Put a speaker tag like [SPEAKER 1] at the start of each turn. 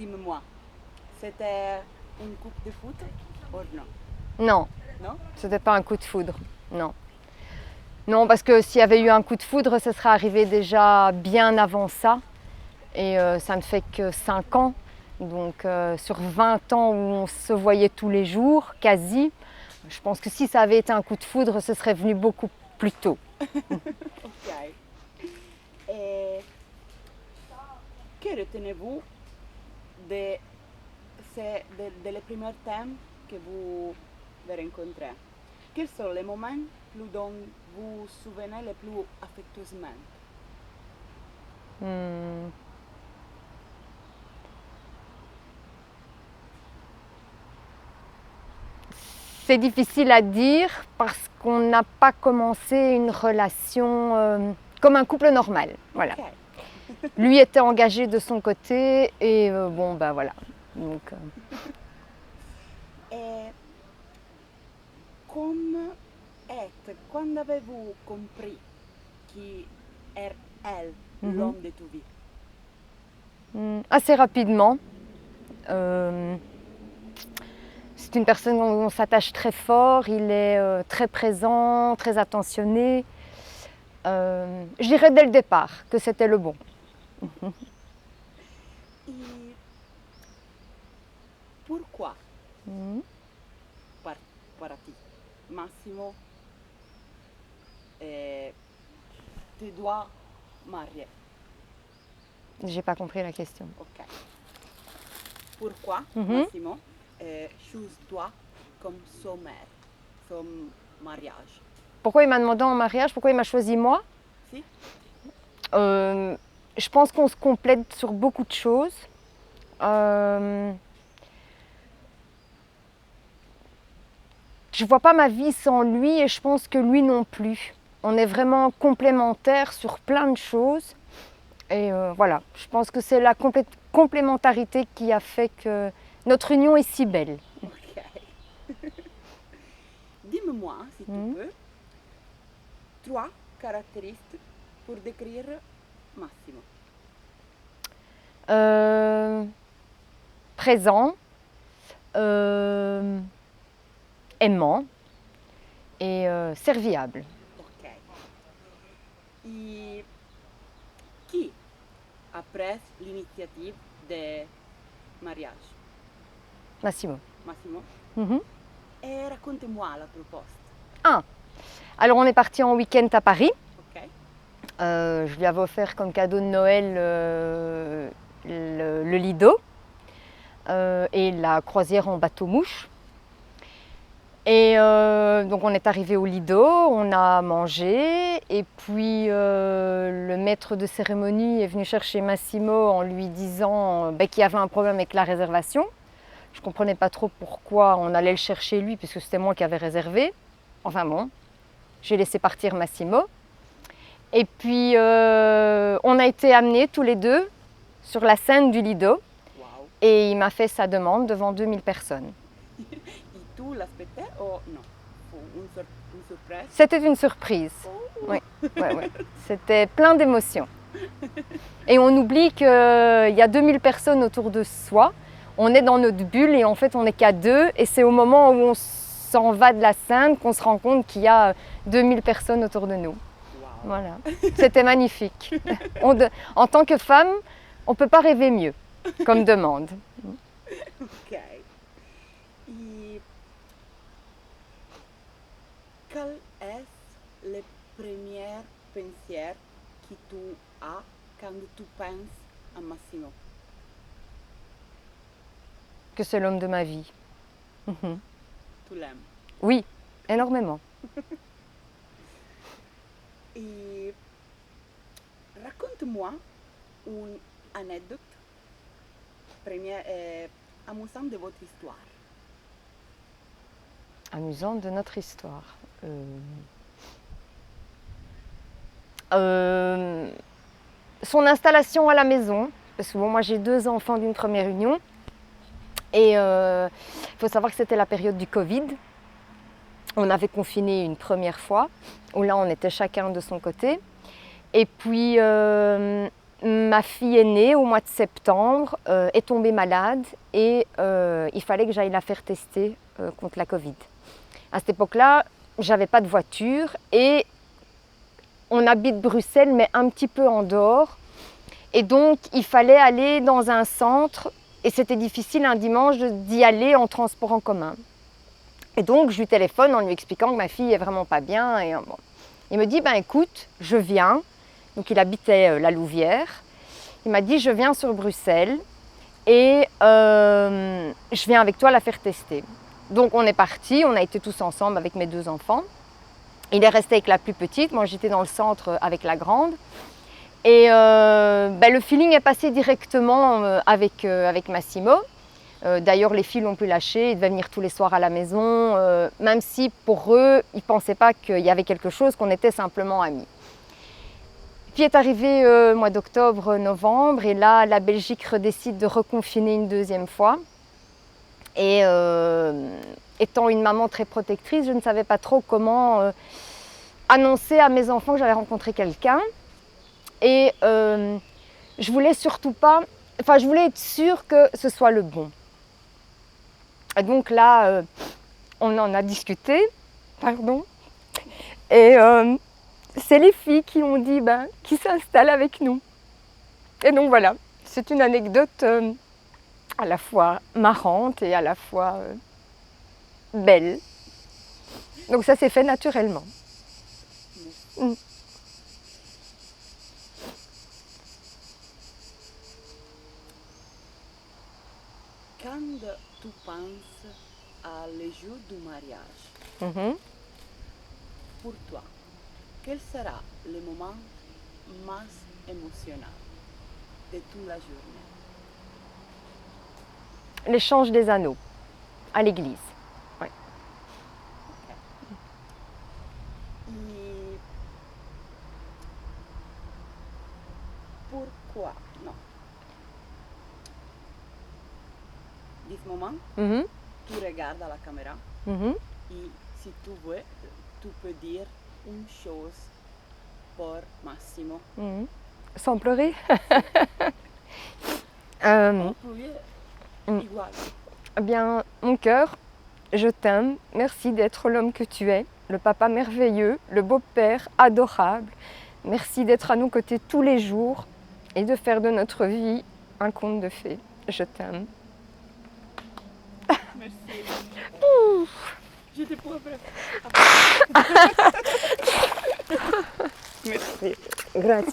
[SPEAKER 1] Dis-moi, c'était une coupe de foot ou non?
[SPEAKER 2] Non,
[SPEAKER 1] Non?
[SPEAKER 2] c'était pas un coup de foudre, non. Non, parce que s'il y avait eu un coup de foudre, ce serait arrivé déjà bien avant ça. Et ça ne fait que 5 ans. Donc sur 20 ans où on se voyait tous les jours, quasi, je pense que si ça avait été un coup de foudre, ce serait venu beaucoup plus tôt.
[SPEAKER 1] Ok. Et que retenez-vous de, de les premiers thèmes que vous avez rencontrés? Quels sont les moments dont vous vous souvenez le plus affectueusement?
[SPEAKER 2] Hmm. C'est difficile à dire parce qu'on n'a pas commencé une relation comme un couple normal. Voilà.
[SPEAKER 1] Ok.
[SPEAKER 2] Lui était engagé de son côté et bon, ben voilà. Donc,
[SPEAKER 1] Et comme quand avez-vous compris qui est elle, l'homme de ta vie?
[SPEAKER 2] assez rapidement. C'est une personne dont on s'attache très fort, il est très présent, très attentionné. Je dirais dès le départ que c'était le bon.
[SPEAKER 1] Et pourquoi, par, para ti, Massimo te doit marier?
[SPEAKER 2] J'ai pas compris la question.
[SPEAKER 1] Ok. Pourquoi Massimo choisit toi comme son mère, son mariage?
[SPEAKER 2] Pourquoi il m'a demandé en mariage? Pourquoi il m'a choisi moi?
[SPEAKER 1] Si?
[SPEAKER 2] Je pense qu'on se complète sur beaucoup de choses. Je vois pas ma vie sans lui et je pense que lui non plus. On est vraiment complémentaires sur plein de choses. Et voilà, je pense que c'est la complémentarité qui a fait que notre union est si belle.
[SPEAKER 1] Ok. Dis-moi, si tu peux, 3 caractéristiques pour décrire Massimo.
[SPEAKER 2] Présent, aimant et serviable.
[SPEAKER 1] Ok. Et qui a pris l'initiative de mariage?
[SPEAKER 2] Massimo.
[SPEAKER 1] Massimo?
[SPEAKER 2] Mhm.
[SPEAKER 1] Et raconte-moi la proposte.
[SPEAKER 2] Ah, alors on est parti en week-end à Paris.
[SPEAKER 1] Ok.
[SPEAKER 2] Je lui avais offert comme cadeau de Noël le Lido et la croisière en bateau-mouche. Et donc on est arrivé au Lido, on a mangé et puis le maître de cérémonie est venu chercher Massimo en lui disant qu'il y avait un problème avec la réservation. Je ne comprenais pas trop pourquoi on allait le chercher lui puisque c'était moi qui avais réservé. Enfin bon, j'ai laissé partir Massimo. Et puis on a été amenés tous les deux sur la scène du Lido.
[SPEAKER 1] Wow.
[SPEAKER 2] Et il m'a fait sa demande devant 2000 personnes.
[SPEAKER 1] Et tu l'aspectais ou non? Une surprise?
[SPEAKER 2] C'était une surprise.
[SPEAKER 1] Oh.
[SPEAKER 2] Oui, ouais, ouais. C'était plein d'émotions. Et on oublie qu'il y a 2000 personnes autour de soi. On est dans notre bulle et en fait on n'est qu'à deux. Et c'est au moment où on s'en va de la scène qu'on se rend compte qu'il y a 2000 personnes autour de nous.
[SPEAKER 1] Wow.
[SPEAKER 2] Voilà. C'était magnifique. En tant que femme, on ne peut pas rêver mieux comme demande.
[SPEAKER 1] Ok. Et quel est le premier pensier que tu as quand tu penses à Massimo?
[SPEAKER 2] Que c'est l'homme de ma vie.
[SPEAKER 1] Tu l'aimes?
[SPEAKER 2] Oui, énormément.
[SPEAKER 1] Et raconte-moi une anecdote amusante de votre histoire.
[SPEAKER 2] Amusante de notre histoire. Son installation à la maison, parce que bon, moi j'ai 2 enfants d'une première union, et il faut savoir que c'était la période du Covid. On avait confiné une première fois, où là on était chacun de son côté. Et puis ma fille aînée, au mois de septembre, est tombée malade et il fallait que j'aille la faire tester contre la Covid. À cette époque-là, j'avais pas de voiture et on habite Bruxelles, mais un petit peu en dehors. Et donc, il fallait aller dans un centre et c'était difficile un dimanche d'y aller en transport en commun. Et donc, je lui téléphone en lui expliquant que ma fille est vraiment pas bien. Et, bon. Il me dit, ben écoute, je viens. Donc, il habitait la Louvière. Il m'a dit, je viens sur Bruxelles et je viens avec toi la faire tester. Donc, on est partis, on a été tous ensemble avec mes 2 enfants. Il est resté avec la plus petite, moi j'étais dans le centre avec la grande. Et le feeling est passé directement avec Massimo. D'ailleurs, les filles l'ont plus lâché, ils devaient venir tous les soirs à la maison, même si pour eux, ils ne pensaient pas qu'il y avait quelque chose, qu'on était simplement amis. Puis est arrivé le mois d'octobre, novembre, et là, la Belgique décide de reconfiner une 2e fois. Et étant une maman très protectrice, je ne savais pas trop comment annoncer à mes enfants que j'allais rencontrer quelqu'un. Et je voulais surtout pas, je voulais être sûre que ce soit le bon. Et donc là, on en a discuté, et c'est les filles qui ont dit qui s'installent avec nous. Et donc voilà, c'est une anecdote à la fois marrante et à la fois belle. Donc ça s'est fait naturellement. Mm.
[SPEAKER 1] Quand tu penses à le jour du mariage, pour toi, quel sera le moment plus émotionnel de toute la journée?
[SPEAKER 2] L'échange des anneaux à l'église. Ouais.
[SPEAKER 1] Et pourquoi non? En ce moment, tu regardes à la caméra et si tu veux, tu peux dire une chose pour Massimo.
[SPEAKER 2] Sans pleurer.
[SPEAKER 1] Igual.
[SPEAKER 2] Eh bien, mon cœur, je t'aime. Merci d'être l'homme que tu es, le papa merveilleux, le beau-père adorable. Merci d'être à nos côtés tous les jours et de faire de notre vie un conte de fées. Je t'aime.
[SPEAKER 1] Merci. Je te pourrais.
[SPEAKER 2] Merci. Grazie.